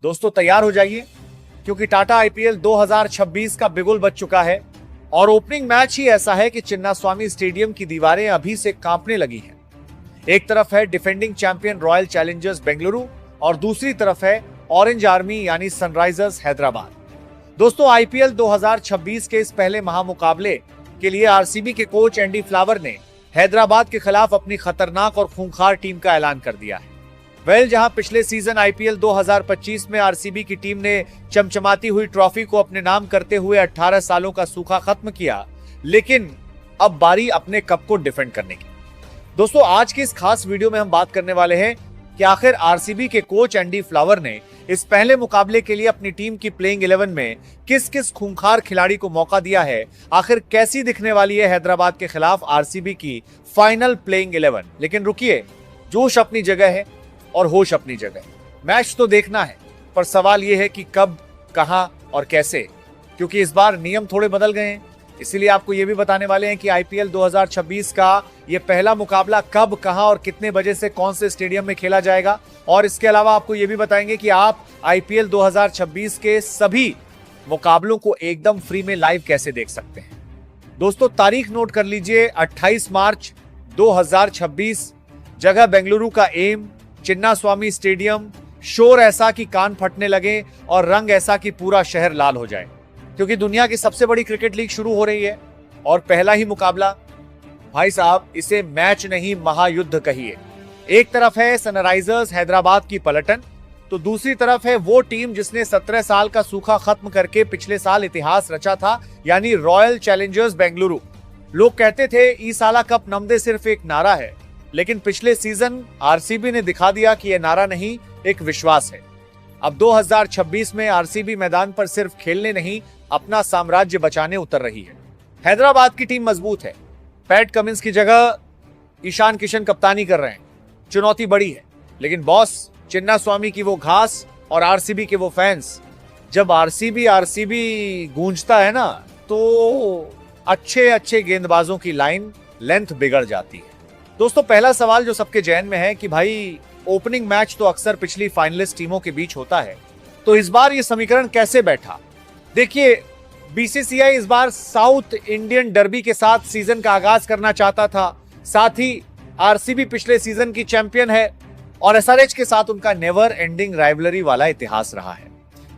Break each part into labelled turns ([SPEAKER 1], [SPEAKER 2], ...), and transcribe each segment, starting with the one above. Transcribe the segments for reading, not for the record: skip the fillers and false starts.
[SPEAKER 1] दोस्तों तैयार हो जाइए, क्योंकि टाटा आईपीएल 2026 का बिगुल बज चुका है और ओपनिंग मैच ही ऐसा है कि चिन्नास्वामी स्टेडियम की दीवारें अभी से कांपने लगी हैं। एक तरफ है defending champion royal Challengers Bengaluru और दूसरी तरफ है ऑरेंज आर्मी यानी सनराइजर्स हैदराबाद। दोस्तों आईपीएल 2026 के इस पहले महामुकाबले के लिए आरसीबी के कोच एंडी फ्लावर ने हैदराबाद के खिलाफ अपनी खतरनाक और खूंखार टीम का ऐलान कर दिया है। जहां पिछले सीजन आईपीएल 2025 में आरसीबी की टीम ने चमचमाती हुई ट्रॉफी को अपने नाम करते हुए 18 सालों का सूखा खत्म किया, लेकिन अब बारी अपने कप को डिफेंड करने की। दोस्तों आज की इस खास वीडियो में हम बात करने वाले हैं कि आखिर आरसीबी के कोच एंडी फ्लावर ने इस पहले मुकाबले के लिए अपनी टीम की प्लेइंग 11 में किस किस खूंखार खिलाड़ी को मौका दिया है। आखिर कैसी दिखने वाली है हैदराबाद के खिलाफ आरसीबी की फाइनल प्लेइंग 11। लेकिन रुकिए, जोश अपनी जगह है और होश अपनी जगह। मैच तो देखना है, पर सवाल यह है कि कब, कहां और कैसे, क्योंकि इस बार नियम थोड़े बदल गए हैं। इसीलिए आपको यह भी बताने वाले हैं कि आईपीएल 2026 का यह पहला मुकाबला कब, कहां और कितने बजे से कौन से स्टेडियम में खेला जाएगा। और इसके अलावा आपको यह भी बताएंगे कि आप आईपीएल 2026 के सभी मुकाबलों को एकदम फ्री में लाइव कैसे देख सकते हैं। दोस्तों तारीख नोट कर लीजिए, 28 मार्च 2026, जगह बेंगलुरु का एम, चिन्नास्वामी स्टेडियम। शोर ऐसा कि कान फटने लगे और रंग ऐसा कि पूरा शहर लाल हो जाए, क्योंकि दुनिया की सबसे बड़ी क्रिकेट लीग शुरू हो रही है और पहला ही मुकाबला, भाई साहब इसे मैच नहीं महायुद्ध कहिए। एक तरफ है सनराइजर्स हैदराबाद की पलटन, तो दूसरी तरफ है वो टीम जिसने 17 साल का सूखा खत्म करके पिछले साल इतिहास रचा था, यानी रॉयल चैलेंजर्स बेंगलुरु। लोग कहते थे ई साला कप नमदे सिर्फ एक नारा है, लेकिन पिछले सीजन आरसीबी ने दिखा दिया कि यह नारा नहीं, एक विश्वास है। अब 2026 में आरसीबी मैदान पर सिर्फ खेलने नहीं, अपना साम्राज्य बचाने उतर रही है। हैदराबाद की टीम मजबूत है, पैट कमिंस की जगह ईशान किशन कप्तानी कर रहे हैं। चुनौती बड़ी है, लेकिन बॉस चिन्नास्वामी की वो घास और आरसीबी के वो फैंस, जब आरसीबी गूंजता है ना, तो अच्छे अच्छे गेंदबाजों की लाइन लेंथ बिगड़ जाती है। दोस्तों पहला सवाल जो सबके जहन में है कि भाई ओपनिंग मैच तो अक्सर पिछली फाइनलिस्ट टीमों के बीच होता है, तो इस बार ये समीकरण कैसे बैठा। देखिए, बीसीसीआई इस बार साउथ इंडियन डर्बी के साथ सीजन का आगाज करना चाहता था। साथ ही आरसीबी पिछले सीजन की चैंपियन है और एसआरएच के साथ उनका नेवर एंडिंग राइवलरी वाला इतिहास रहा है।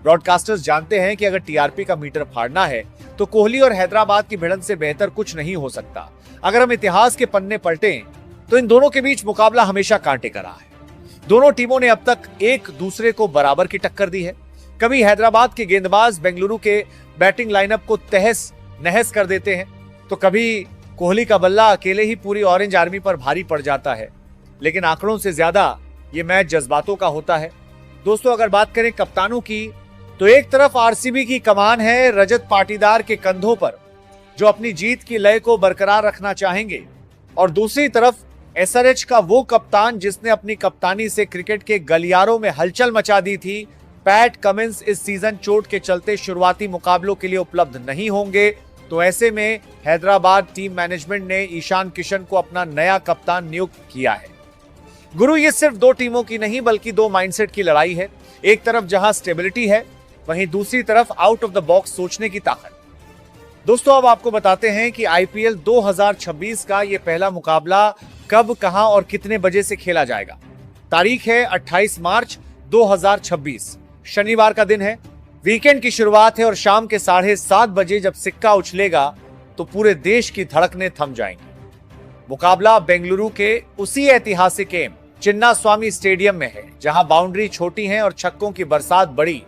[SPEAKER 1] ब्रॉडकास्टर्स जानते हैं कि अगर टीआरपी का मीटर फाड़ना है तो कोहली और हैदराबाद की भिड़ंत से बेहतर कुछ नहीं हो सकता। अगर हम इतिहास के पन्ने पलटें तो इन दोनों के बीच मुकाबला हमेशा कांटे का रहा है। दोनों टीमों ने अब तक एक दूसरे को बराबर की टक्कर दी है। कभी हैदराबाद के गेंदबाज बेंगलुरु के बैटिंग लाइनअप को तहस नहस कर देते हैं, तो कभी कोहली का बल्ला अकेले ही पूरी ऑरेंज आर्मी पर भारी पड़ जाता है। लेकिन आंकड़ों से ज्यादा ये मैच जज्बातों का होता है। दोस्तों अगर बात करें कप्तानों की, तो एक तरफ आरसीबी की कमान है रजत पाटीदार के कंधों पर, जो अपनी जीत की लय को बरकरार रखना चाहेंगे, और दूसरी तरफ एसआरएच का वो कप्तान जिसने अपनी कप्तानी से क्रिकेट के गलियारों में हलचल मचा दी थी। पैट कमिंस इस सीजन चोट के चलते शुरुआती मुकाबलों के लिए उपलब्ध नहीं होंगे, तो ऐसे में हैदराबाद टीम मैनेजमेंट ने ईशान किशन को अपना नया कप्तान नियुक्त किया है। गुरु ये सिर्फ दो टीमों की नहीं बल्कि दो माइंडसेट की लड़ाई है। एक तरफ जहां स्टेबिलिटी है, वहीं दूसरी तरफ आउट ऑफ द बॉक्स सोचने की ताकत। दोस्तों अब आपको बताते हैं कि आईपीएल 2026 का यह पहला मुकाबला कब, कहां और कितने बजे से खेला जाएगा। तारीख है 28 मार्च 2026, शनिवार का दिन है। वीकेंड की शुरुआत है और शाम के 7:30 बजे जब सिक्का उछलेगा तो पूरे देश की धड़कनें थम जाएंगी। मुकाबला बेंगलुरु के उसी ऐतिहासिक एम चिन्नास्वामी स्टेडियम में है, जहां बाउंड्री छोटी है और छक्कों की बरसात बड़ी।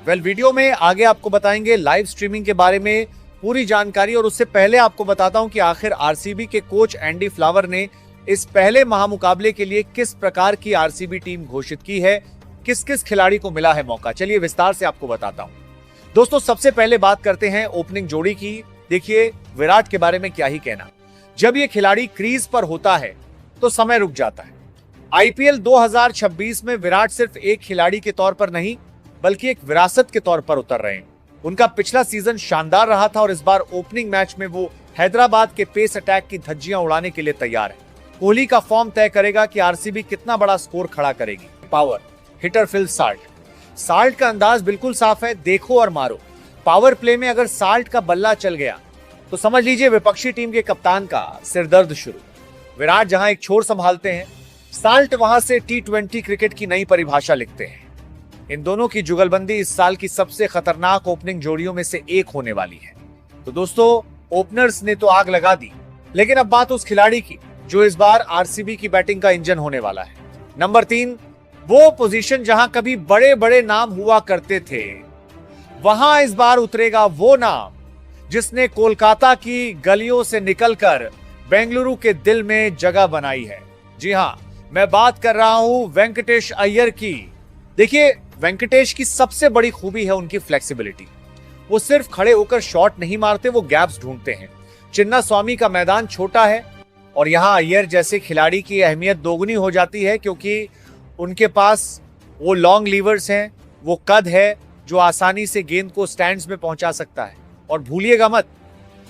[SPEAKER 1] वीडियो में आगे आपको बताएंगे लाइव स्ट्रीमिंग के बारे में पूरी जानकारी, और उससे पहले आपको बताता हूं कि आखिर आरसीबी के कोच एंडी फ्लावर ने इस पहले महामुकाबले के लिए किस प्रकार की आरसीबी टीम घोषित की है, किस किस खिलाड़ी को मिला है मौका। चलिए विस्तार से आपको बताता हूं। दोस्तों सबसे पहले बात करते हैं ओपनिंग जोड़ी की। देखिए विराट के बारे में क्या ही कहना। जब ये खिलाड़ी क्रीज पर होता है तो समय रुक जाता है। आईपीएल 2026 में विराट सिर्फ एक खिलाड़ी के तौर पर नहीं बल्कि एक विरासत के तौर पर उतर रहे हैं। उनका पिछला सीजन शानदार रहा था और इस बार ओपनिंग मैच में वो हैदराबाद के पेस अटैक की धज्जियां उड़ाने के लिए तैयार है। कोहली का फॉर्म तय करेगा कि आरसीबी कितना बड़ा स्कोर खड़ा करेगी। Power hitter Phil Salt salt का अंदाज बिल्कुल साफ है, देखो और मारो। पावर प्ले में अगर साल्ट का बल्ला चल गया तो समझ लीजिए विपक्षी टीम के कप्तान का सिरदर्द शुरू। विराट जहां एक छोर संभालते हैं, साल्ट वहां से T20 क्रिकेट की नई परिभाषा लिखते हैं। इन दोनों की जुगलबंदी इस साल की सबसे खतरनाक ओपनिंग जोड़ियों में से एक होने वाली है। तो दोस्तों, ओपनर्स ने तो आग लगा दी, लेकिन अब बात उस खिलाड़ी की जो इस बार आरसीबी की बैटिंग का इंजन होने वाला है। नंबर 3, वो पोजीशन जहां कभी बड़े बड़े नाम हुआ करते थे, वहां इस बार उतरेगा वो नाम जिसने कोलकाता की गलियों से निकलकर बेंगलुरु के दिल में जगह बनाई है। जी हां, मैं बात कर रहा हूं वेंकटेश अय्यर की। देखिए, वेंकटेश की सबसे बड़ी खूबी है उनकी फ्लेक्सिबिलिटी। वो सिर्फ खड़े होकर शॉट नहीं मारते, वो गैप्स ढूंढते हैं। चिन्नास्वामी का मैदान छोटा है और यहां अय्यर जैसे खिलाड़ी की अहमियत दोगुनी हो जाती है, क्योंकि उनके पास वो लॉन्ग लीवर्स हैं, वो कद है जो आसानी से गेंद को स्टैंड्स में पहुंचा सकता है। और भूलिएगा मत,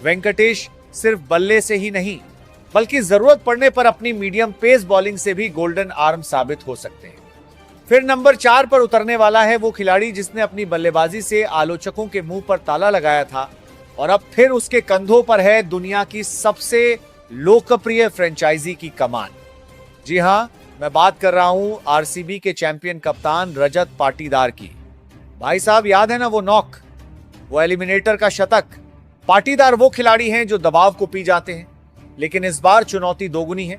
[SPEAKER 1] वेंकटेश सिर्फ बल्ले से ही नहीं बल्कि जरूरत पड़ने पर अपनी मीडियम पेस बॉलिंग से भी गोल्डन आर्म साबित हो सकते हैं। फिर नंबर 4 पर उतरने वाला है वो खिलाड़ी जिसने अपनी बल्लेबाजी से आलोचकों के मुंह पर ताला लगाया था और अब फिर उसके कंधों पर है दुनिया की सबसे लोकप्रिय फ्रेंचाइजी की कमान। जी हां, मैं बात कर रहा हूं आरसीबी के चैंपियन कप्तान रजत पाटीदार की। भाई साहब, याद है ना वो नॉक, वो एलिमिनेटर का शतक। पाटीदार वो खिलाड़ी हैं जो दबाव को पी जाते हैं, लेकिन इस बार चुनौती दोगुनी है।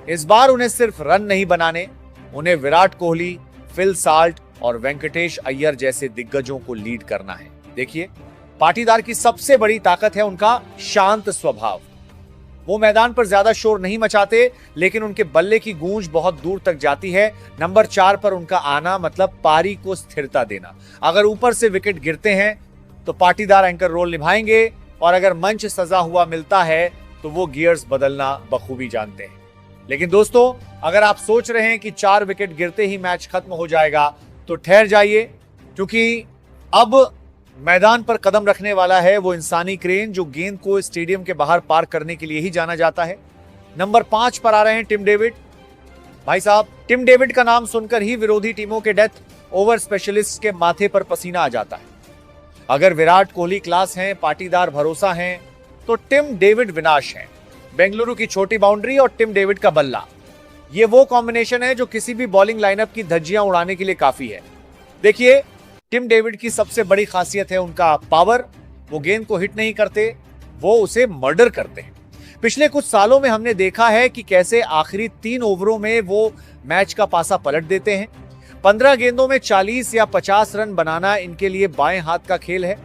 [SPEAKER 1] इस बार उन्हें सिर्फ रन नहीं बनाने, उन्हें विराट कोहली, फिल साल्ट और वेंकटेश अय्यर जैसे दिग्गजों को लीड करना है। देखिए, पाटीदार की सबसे बड़ी ताकत है उनका शांत स्वभाव। वो मैदान पर ज्यादा शोर नहीं मचाते, लेकिन उनके बल्ले की गूंज बहुत दूर तक जाती है। नंबर 4 पर उनका आना मतलब पारी को स्थिरता देना। अगर ऊपर से विकेट गिरते हैं तो पाटीदार एंकर रोल निभाएंगे, और अगर मंच सजा हुआ मिलता है तो वो गियर्स बदलना बखूबी जानते हैं। लेकिन दोस्तों, अगर आप सोच रहे हैं कि 4 विकेट गिरते ही मैच खत्म हो जाएगा तो ठहर जाइए, क्योंकि अब मैदान पर कदम रखने वाला है वो इंसानी क्रेन जो गेंद को स्टेडियम के बाहर पार करने के लिए ही जाना जाता है। नंबर 5 पर आ रहे हैं टिम डेविड। भाई साहब, टिम डेविड का नाम सुनकर ही विरोधी टीमों के डेथ ओवर स्पेशलिस्ट के माथे पर पसीना आ जाता है। अगर विराट कोहली क्लास हैं, पाटीदार भरोसा हैं, तो टिम डेविड विनाश हैं। बेंगलुरु की छोटी बाउंड्री और टिम डेविड का बल्ला, ये वो कॉम्बिनेशन है जो किसी भी बॉलिंग लाइनअप की धज्जियां उड़ाने के लिए काफी है। देखिए, टिम डेविड की सबसे बड़ी खासियत है उनका पावर। वो गेंद को हिट नहीं करते, वो उसे मर्डर करते हैं। पिछले कुछ सालों में हमने देखा है कि कैसे आखिरी 3 ओवरों में वो मैच का पासा पलट देते हैं। 15 गेंदों में 40 या 50 रन बनाना इनके लिए बाएं हाथ का खेल है।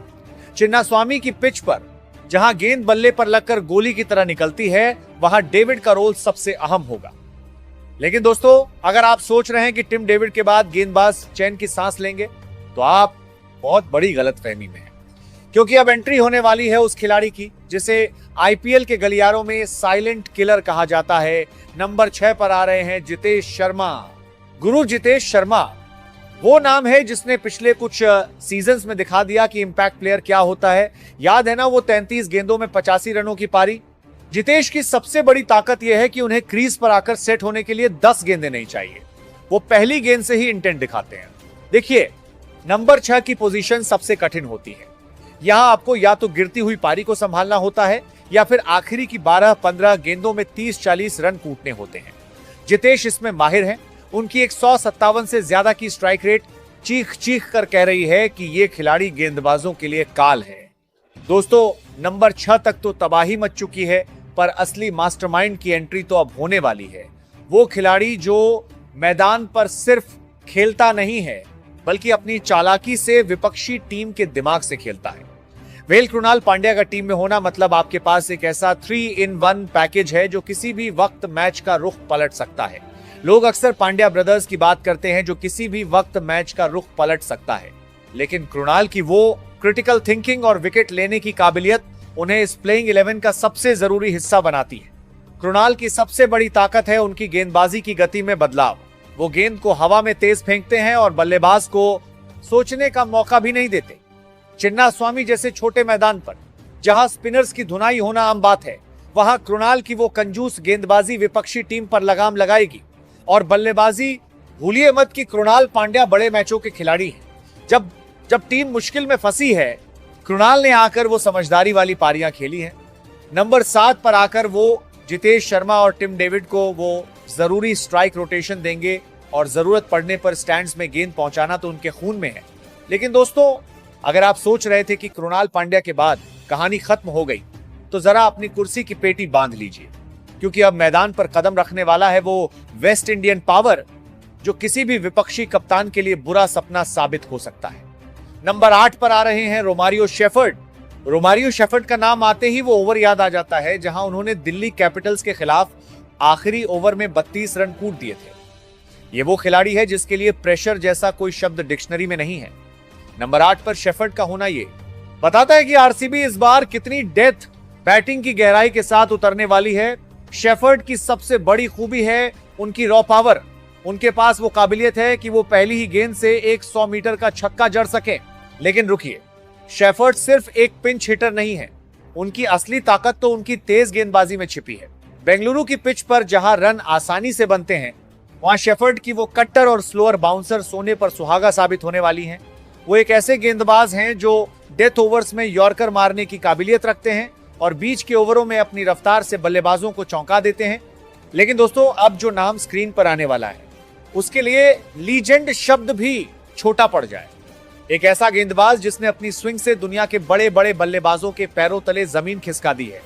[SPEAKER 1] चिन्नास्वामी की पिच पर जहां गेंद बल्ले पर लगकर गोली की तरह निकलती है, वहां डेविड का रोल सबसे अहम होगा। लेकिन दोस्तों, अगर आप सोच रहे हैं कि टिम डेविड के बाद गेंदबाज चैन की सांस लेंगे, तो आप बहुत बड़ी गलतफहमी में हैं, क्योंकि अब एंट्री होने वाली है उस खिलाड़ी की जिसे आईपीएल के गलियारों में साइलेंट किलर कहा जाता है। नंबर 6 पर आ रहे हैं जितेश शर्मा। गुरु जितेश शर्मा वो नाम है जिसने पिछले कुछ सीजन्स में दिखा दिया कि इंपैक्ट प्लेयर क्या होता है। याद है ना वो 33 गेंदों में 85 रनों की पारी। जितेश की सबसे बड़ी ताकत यह है कि उन्हें क्रीज पर आकर सेट होने के लिए 10 गेंदें नहीं चाहिए, वो पहली गेंद से ही इंटेंट दिखाते हैं। देखिए, नंबर 6 की पोजीशन सबसे कठिन होती है। यहां आपको या तो गिरती हुई पारी को संभालना होता है या फिर आखिरी की 12-15 गेंदों में 30-40 रन कूटने होते हैं। जितेश इसमें माहिर हैं। उनकी 157 से ज्यादा की स्ट्राइक रेट चीख चीख कर कह रही है कि ये खिलाड़ी गेंदबाजों के लिए काल है। दोस्तों, नंबर 6 तक तो तबाही मच चुकी है, पर असली मास्टरमाइंड की एंट्री तो अब होने वाली है। वो खिलाड़ी जो मैदान पर सिर्फ खेलता नहीं है, बल्कि अपनी चालाकी से विपक्षी टीम के दिमाग से खेलता है। वेल कृणाल पांड्या का टीम में होना मतलब आपके पास एक ऐसा 3-in-1 पैकेज है जो किसी भी वक्त मैच का रुख पलट सकता है। लोग अक्सर पांड्या ब्रदर्स की बात करते हैं जो किसी भी वक्त मैच का रुख पलट सकता है, लेकिन कृणाल की वो क्रिटिकल थिंकिंग और विकेट लेने की काबिलियत उन्हें इस प्लेइंग 11 का सबसे जरूरी हिस्सा बनाती है। कृणाल की सबसे बड़ी ताकत है उनकी गेंदबाजी की गति में बदलाव। वो गेंद को हवा में तेज फेंकते हैं और बल्लेबाज को सोचने का मौका भी नहीं देते। चिन्नास्वामी जैसे छोटे मैदान पर जहां स्पिनर्स की धुनाई होना आम बात है, वहां कृणाल की वो कंजूस गेंदबाजी विपक्षी टीम पर लगाम लगाएगी। और बल्लेबाजी, भूलिए मत कि कृणाल पांड्या बड़े मैचों के खिलाड़ी हैं। जब जब टीम मुश्किल में फंसी है, कृणाल ने आकर वो समझदारी वाली पारियां खेली हैं। नंबर 7 पर आकर वो जितेश शर्मा और टिम डेविड को वो जरूरी स्ट्राइक रोटेशन देंगे और जरूरत पड़ने पर स्टैंड्स में गेंद पहुंचाना तो उनके खून में है। लेकिन दोस्तों, अगर आप सोच रहे थे कि कृणाल पांड्या के बाद कहानी खत्म हो गई, तो जरा अपनी कुर्सी की पेटी बांध लीजिए, क्योंकि अब मैदान पर कदम रखने वाला है वो वेस्ट इंडियन पावर, जो किसी भी विपक्षी कप्तान के लिए बुरा सपना साबित हो सकता है। नंबर 8 पर आ रहे हैं रोमारियो शेफर्ड। रोमारियो शेफर्ड का नाम आते ही वो ओवर याद आ जाता है जहां उन्होंने दिल्ली कैपिटल्स के खिलाफ आखिरी ओवर में 32 रन कूट दिए थे। ये वो खिलाड़ी है जिसके लिए प्रेशर जैसा कोई शब्द डिक्शनरी में नहीं है। नंबर 8 पर शेफर्ड का होना ये बताता है कि आरसीबी इस बार कितनी डेथ बैटिंग की गहराई के साथ उतरने वाली है। शेफर्ड की सबसे बड़ी खूबी है उनकी रॉ पावर। उनके पास वो काबिलियत है कि वो पहली ही गेंद से 100 मीटर का छक्का जड़ सके। लेकिन रुकिए, शेफर्ड सिर्फ एक पिंच हिटर नहीं है, उनकी असली ताकत तो उनकी तेज गेंदबाजी में छिपी है। बेंगलुरु की पिच पर जहां रन आसानी से बनते हैं, वहां शेफर्ड की वो कट्टर और स्लोअर बाउंसर सोने पर सुहागा साबित होने वाली हैं। वो एक ऐसे गेंदबाज हैं जो डेथ ओवर्स में यॉर्कर मारने की काबिलियत रखते हैं और बीच के ओवरों में अपनी रफ्तार से बल्लेबाजों को चौंका देते हैं। लेकिन दोस्तों, अब जो नाम स्क्रीन पर आने वाला है, उसके लिए लीजेंड शब्द भी छोटा पड़ जाए। एक ऐसा गेंदबाज जिसने अपनी स्विंग से दुनिया के बड़े बड़े बल्लेबाजों के पैरों तले जमीन खिसका दी है।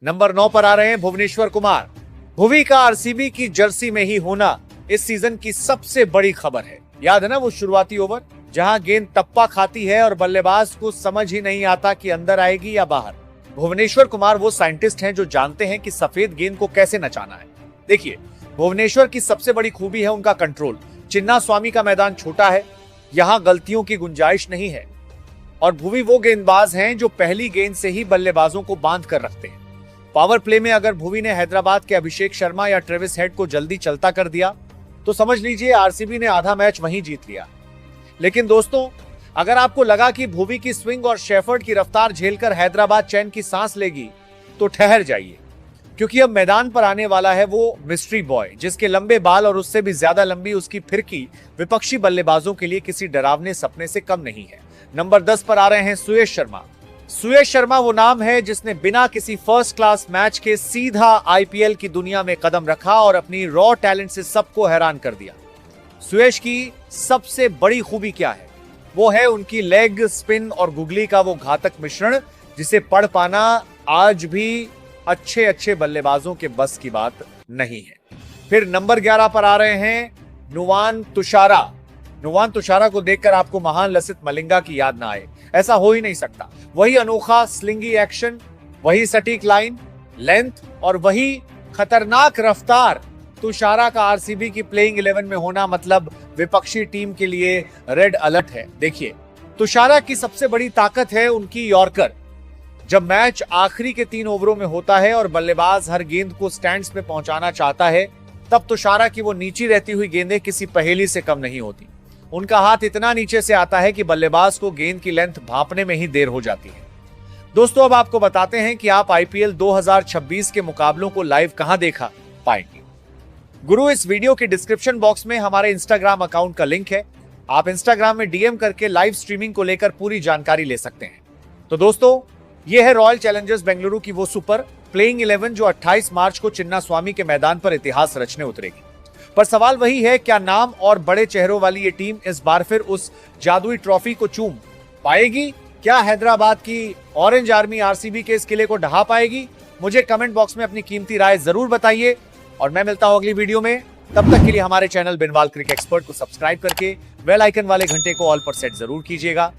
[SPEAKER 1] नंबर 9 पर आ रहे हैं भुवनेश्वर कुमार। भुवी का आरसीबी की जर्सी में ही होना इस सीजन की सबसे बड़ी खबर है। याद है ना वो शुरुआती ओवर जहां गेंद टप्पा खाती है और बल्लेबाज को समझ ही नहीं आता कि अंदर आएगी या बाहर। भुवनेश्वर कुमार वो साइंटिस्ट हैं जो जानते हैं कि सफेद गेंद को कैसे नचाना है। देखिए, भुवनेश्वर की सबसे बड़ी खूबी है उनका कंट्रोल। चिन्ना स्वामी का मैदान छोटा है, यहां गलतियों की गुंजाइश नहीं है और भुवी वो गेंदबाज हैं जो पहली गेंद से ही बल्लेबाजों को बांध कर रखते हैं। पावर प्ले में अगर भुवी ने हैदराबाद के अभिषेक शर्मा या ट्रेविस हेड को जल्दी चलता कर दिया तो समझ लीजिए आरसीबी ने आधा मैच वहीं जीत लिया। लेकिन दोस्तों, अगर आपको लगा कि भुवी की स्विंग और शेफर्ड की रफ्तार झेलकर हैदराबाद चैन की सांस लेगी, तो ठहर जाइए, क्योंकि अब मैदान पर आने वाला है वो मिस्ट्री बॉय, जिसके लंबे बाल और उससे भी ज्यादा लंबी उसकी फिरकी विपक्षी बल्लेबाजों के लिए किसी डरावने सपने से कम नहीं है। नंबर 10 पर आ रहे हैं सुयश शर्मा। सुयश शर्मा वो नाम है जिसने बिना किसी फर्स्ट क्लास मैच के सीधा आईपीएल की दुनिया में कदम रखा और अपनी रॉ टैलेंट से सबको हैरान कर दिया। सुयश की सबसे बड़ी खूबी क्या है? वो है उनकी लेग स्पिन और गुगली का वो घातक मिश्रण, जिसे पढ़ पाना आज भी अच्छे अच्छे बल्लेबाजों के बस की बात नहीं है। फिर नंबर 11 पर आ रहे हैं नुवान तुषारा। नुवान तुषारा को देखकर आपको महान लसित मलिंगा की याद ना आए, ऐसा हो ही नहीं सकता। वही अनोखा स्लिंगी एक्शन, वही सटीक लाइन लेंथ और वही खतरनाक रफ्तार। तुषारा का आरसीबी की प्लेइंग 11 में होना मतलब विपक्षी टीम के लिए रेड अलर्ट है। देखिए, तुषारा की सबसे बड़ी ताकत है उनकी यॉर्कर। जब मैच आखिरी के 3 ओवरों में होता है और बल्लेबाज हर गेंद को स्टैंड्स पे पहुंचाना चाहता है, तब तुषारा की वो नीची रहती हुई गेंदें किसी पहेली से कम नहीं होती। उनका हाथ इतना नीचे से आता है कि बल्लेबाज को गेंद की लेंथ भांपने में ही देर हो जाती है। दोस्तों, अब आपको बताते हैं कि आप आईपीएल 2026 के मुकाबलों को लाइव कहां देखा पाएंगे। गुरु, इस वीडियो के डिस्क्रिप्शन बॉक्स में हमारे इंस्टाग्राम अकाउंट का लिंक है। आप इंस्टाग्राम में डीएम करके लाइव स्ट्रीमिंग को लेकर पूरी जानकारी ले सकते हैं। तो दोस्तों, ये है रॉयल चैलेंजर्स बेंगलुरु की वो सुपर प्लेइंग 11 जो 28 मार्च को चिन्ना स्वामी के मैदान पर इतिहास रचने उतरेगी। पर सवाल वही है, क्या नाम और बड़े चेहरों वाली ये टीम इस बार फिर उस जादुई ट्रॉफी को चूम पाएगी? क्या हैदराबाद की ऑरेंज आर्मी आरसीबी के इस किले को ढहा पाएगी? मुझे कमेंट बॉक्स में अपनी कीमती राय जरूर बताइए और मैं मिलता हूं अगली वीडियो में। तब तक के लिए हमारे चैनल बिनवाल क्रिकेट एक्सपर्ट को सब्सक्राइब करके बेल आइकन वाले घंटे को ऑल पर सेट जरूर कीजिएगा।